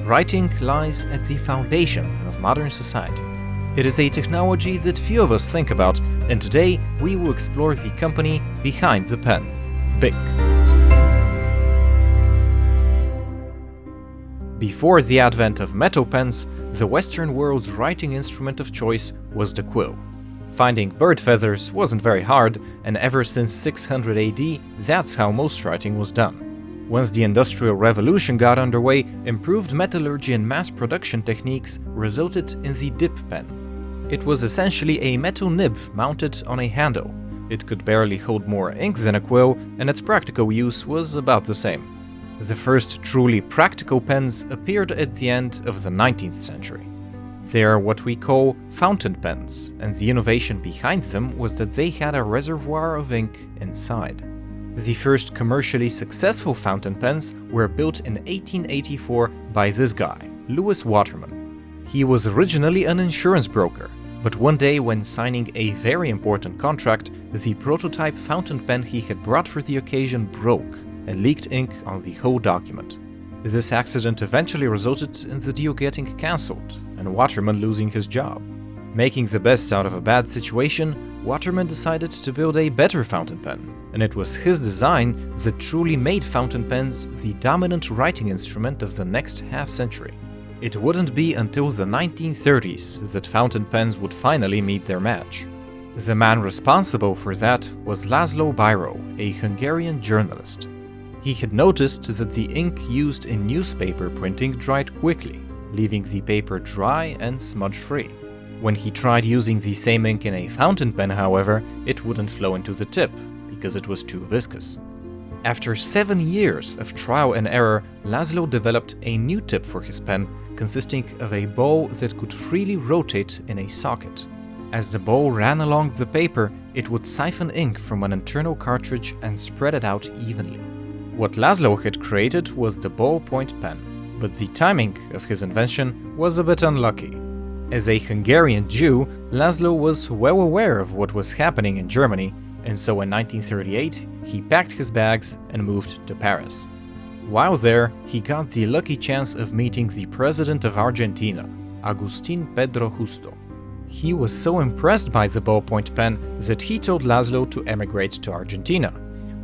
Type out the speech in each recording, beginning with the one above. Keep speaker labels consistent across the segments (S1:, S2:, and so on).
S1: writing lies at the foundation of modern society. It is a technology that few of us think about, and today we will explore the company behind the pen, Bic. Before the advent of metal pens, the Western world's writing instrument of choice was the quill. Finding bird feathers wasn't very hard, and ever since 600 AD, that's how most writing was done. Once the Industrial Revolution got underway, improved metallurgy and mass production techniques resulted in the dip pen. It was essentially a metal nib mounted on a handle. It could barely hold more ink than a quill, and its practical use was about the same. The first truly practical pens appeared at the end of the 19th century. They are what we call fountain pens, and the innovation behind them was that they had a reservoir of ink inside. The first commercially successful fountain pens were built in 1884 by this guy, Louis Waterman. He was originally an insurance broker, but one day when signing a very important contract, the prototype fountain pen he had brought for the occasion broke and leaked ink on the whole document. This accident eventually resulted in the deal getting cancelled and Waterman losing his job. Making the best out of a bad situation, Waterman decided to build a better fountain pen, and it was his design that truly made fountain pens the dominant writing instrument of the next half-century. It wouldn't be until the 1930s that fountain pens would finally meet their match. The man responsible for that was Laszlo Biro, a Hungarian journalist. He had noticed that the ink used in newspaper printing dried quickly, leaving the paper dry and smudge-free. When he tried using the same ink in a fountain pen, however, it wouldn't flow into the tip, because it was too viscous. After 7 years of trial and error, Laszlo developed a new tip for his pen, consisting of a ball that could freely rotate in a socket. As the ball ran along the paper, it would siphon ink from an internal cartridge and spread it out evenly. What Laszlo had created was the ballpoint pen, but the timing of his invention was a bit unlucky. As a Hungarian Jew, Laszlo was well aware of what was happening in Germany, and so in 1938 he packed his bags and moved to Paris. While there, he got the lucky chance of meeting the president of Argentina, Agustín Pedro Justo. He was so impressed by the ballpoint pen that he told Laszlo to emigrate to Argentina,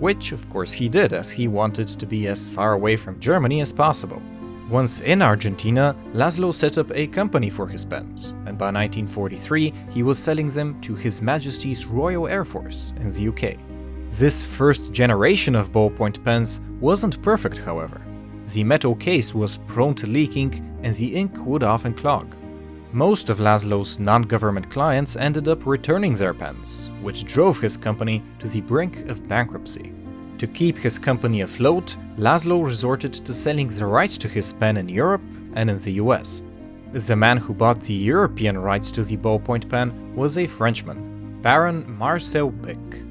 S1: which of course he did, as he wanted to be as far away from Germany as possible. Once in Argentina, Laszlo set up a company for his pens, and by 1943 he was selling them to His Majesty's Royal Air Force in the UK. This first generation of ballpoint pens wasn't perfect, however. The metal case was prone to leaking and the ink would often clog. Most of Laszlo's non-government clients ended up returning their pens, which drove his company to the brink of bankruptcy. To keep his company afloat, Laszlo resorted to selling the rights to his pen in Europe and in the US. The man who bought the European rights to the ballpoint pen was a Frenchman, Baron Marcel Bich.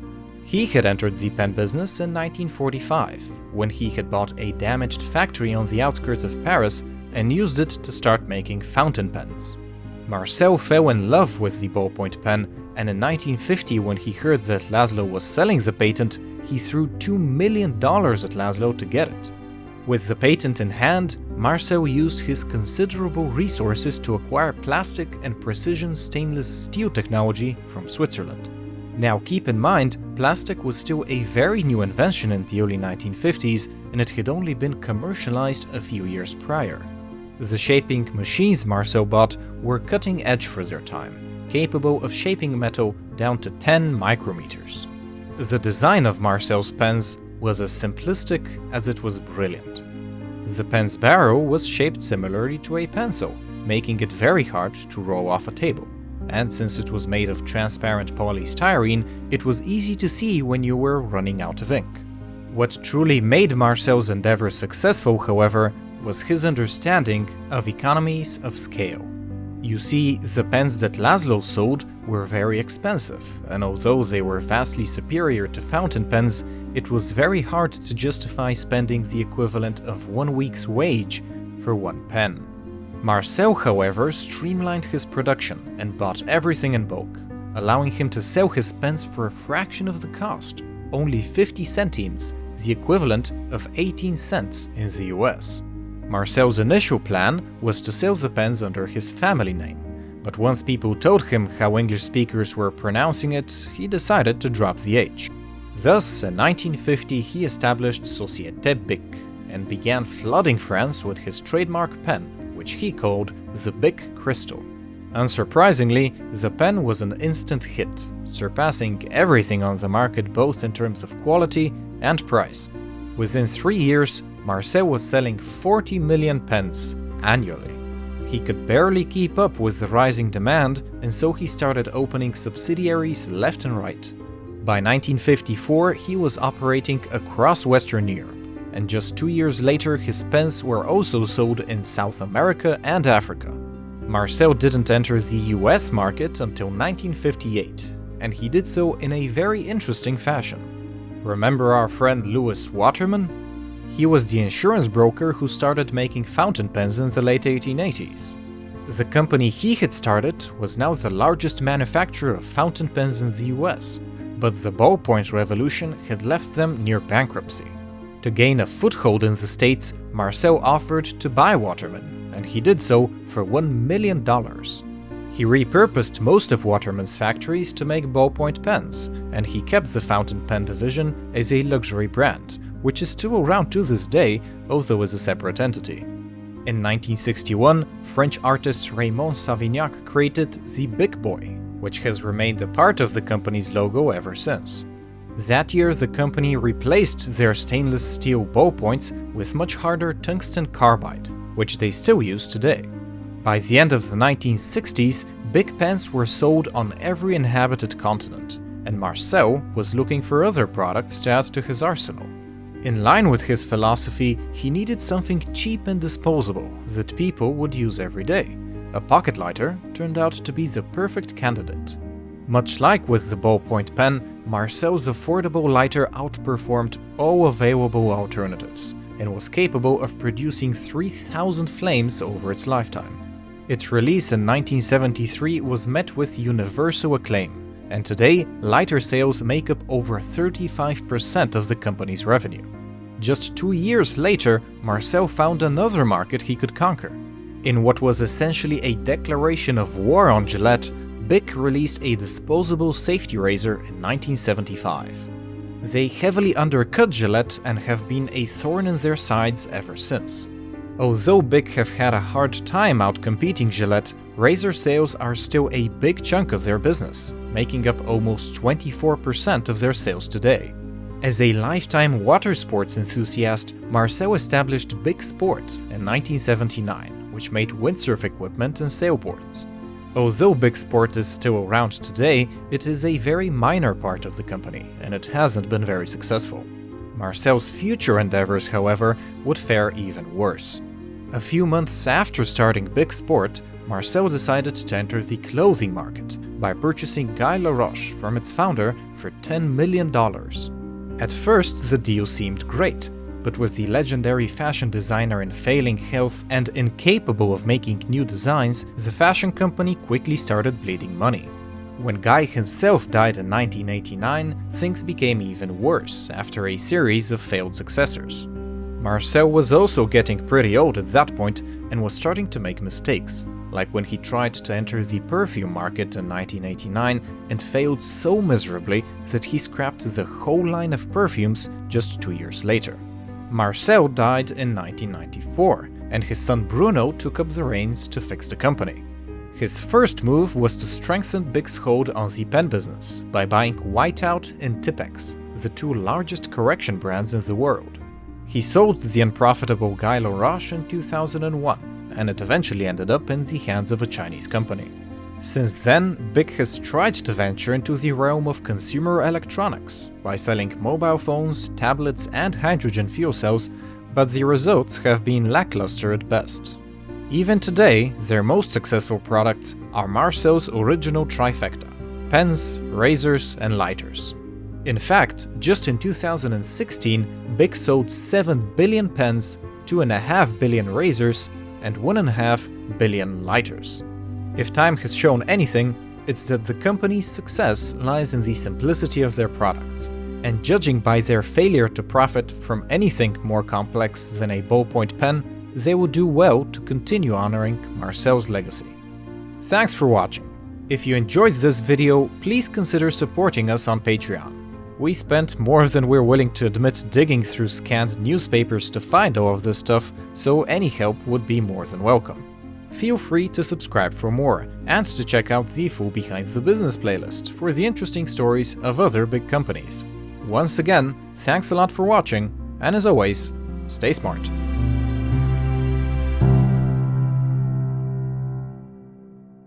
S1: He had entered the pen business in 1945, when he had bought a damaged factory on the outskirts of Paris and used it to start making fountain pens. Marcel fell in love with the ballpoint pen, and in 1950, when he heard that Laszlo was selling the patent, he threw $2 million at Laszlo to get it. With the patent in hand, Marcel used his considerable resources to acquire plastic and precision stainless steel technology from Switzerland. Now keep in mind, plastic was still a very new invention in the early 1950s, and it had only been commercialized a few years prior. The shaping machines Marcel bought were cutting edge for their time, capable of shaping metal down to 10 micrometers. The design of Marcel's pens was as simplistic as it was brilliant. The pen's barrel was shaped similarly to a pencil, making it very hard to roll off a table. And since it was made of transparent polystyrene, it was easy to see when you were running out of ink. What truly made Marcel's endeavor successful, however, was his understanding of economies of scale. You see, the pens that Laszlo sold were very expensive, and although they were vastly superior to fountain pens, it was very hard to justify spending the equivalent of 1 week's wage for one pen. Marcel, however, streamlined his production and bought everything in bulk, allowing him to sell his pens for a fraction of the cost, only 50 centimes, the equivalent of 18 cents in the US. Marcel's initial plan was to sell the pens under his family name, but once people told him how English speakers were pronouncing it, he decided to drop the H. Thus, in 1950 he established Société Bic and began flooding France with his trademark pen, which he called the Bic Cristal. Unsurprisingly, the pen was an instant hit, surpassing everything on the market both in terms of quality and price. Within 3 years, Marcel was selling 40 million pens annually. He could barely keep up with the rising demand, and so he started opening subsidiaries left and right. By 1954, he was operating across Western Europe, and just 2 years later his pens were also sold in South America and Africa. Marcel didn't enter the US market until 1958, and he did so in a very interesting fashion. Remember our friend Louis Waterman? He was the insurance broker who started making fountain pens in the late 1880s. The company he had started was now the largest manufacturer of fountain pens in the US, but the ballpoint revolution had left them near bankruptcy. To gain a foothold in the States, Marcel offered to buy Waterman, and he did so for $1 million. He repurposed most of Waterman's factories to make ballpoint pens, and he kept the fountain pen division as a luxury brand, which is still around to this day, although as a separate entity. In 1961, French artist Raymond Savignac created the Bic Boy, which has remained a part of the company's logo ever since. That year, the company replaced their stainless steel ballpoints with much harder tungsten carbide, which they still use today. By the end of the 1960s, Bic pens were sold on every inhabited continent, and Marcel was looking for other products to add to his arsenal. In line with his philosophy, he needed something cheap and disposable that people would use every day. A pocket lighter turned out to be the perfect candidate. Much like with the ballpoint pen, Marcel's affordable lighter outperformed all available alternatives and was capable of producing 3,000 flames over its lifetime. Its release in 1973 was met with universal acclaim, and today lighter sales make up over 35% of the company's revenue. Just 2 years later, Marcel found another market he could conquer. In what was essentially a declaration of war on Gillette, Bic released a disposable safety razor in 1975. They heavily undercut Gillette and have been a thorn in their sides ever since. Although Bic have had a hard time outcompeting Gillette, razor sales are still a big chunk of their business, making up almost 24% of their sales today. As a lifetime water sports enthusiast, Marcel established Bic Sport in 1979, which made windsurf equipment and sailboards. Although Bic Sport is still around today, it is a very minor part of the company, and it hasn't been very successful. Marcel's future endeavors, however, would fare even worse. A few months after starting Bic Sport, Marcel decided to enter the clothing market by purchasing Guy Laroche from its founder for $10 million. At first, the deal seemed great, but with the legendary fashion designer in failing health and incapable of making new designs, the fashion company quickly started bleeding money. When Guy himself died in 1989, things became even worse after a series of failed successors. Marcel was also getting pretty old at that point and was starting to make mistakes, like when he tried to enter the perfume market in 1989 and failed so miserably that he scrapped the whole line of perfumes just 2 years later. Marcel died in 1994, and his son Bruno took up the reins to fix the company. His first move was to strengthen Bic's hold on the pen business by buying Whiteout and Tipex, the two largest correction brands in the world. He sold the unprofitable Guy Laroche in 2001, and it eventually ended up in the hands of a Chinese company. Since then, Bic has tried to venture into the realm of consumer electronics by selling mobile phones, tablets, and hydrogen fuel cells, but the results have been lackluster at best. Even today, their most successful products are Marcel's original trifecta: pens, razors, and lighters. In fact, just in 2016, Bic sold 7 billion pens, 2.5 billion razors, and 1.5 billion lighters. If time has shown anything, it's that the company's success lies in the simplicity of their products, and judging by their failure to profit from anything more complex than a ballpoint pen, they would do well to continue honoring Marcel's legacy. Thanks for watching. If you enjoyed this video, please consider supporting us on Patreon. We spent more than we're willing to admit digging through scanned newspapers to find all of this stuff, so any help would be more than welcome. Feel free to subscribe for more, and to check out the full Behind the Business playlist for the interesting stories of other big companies. Once again, thanks a lot for watching, and as always, stay smart.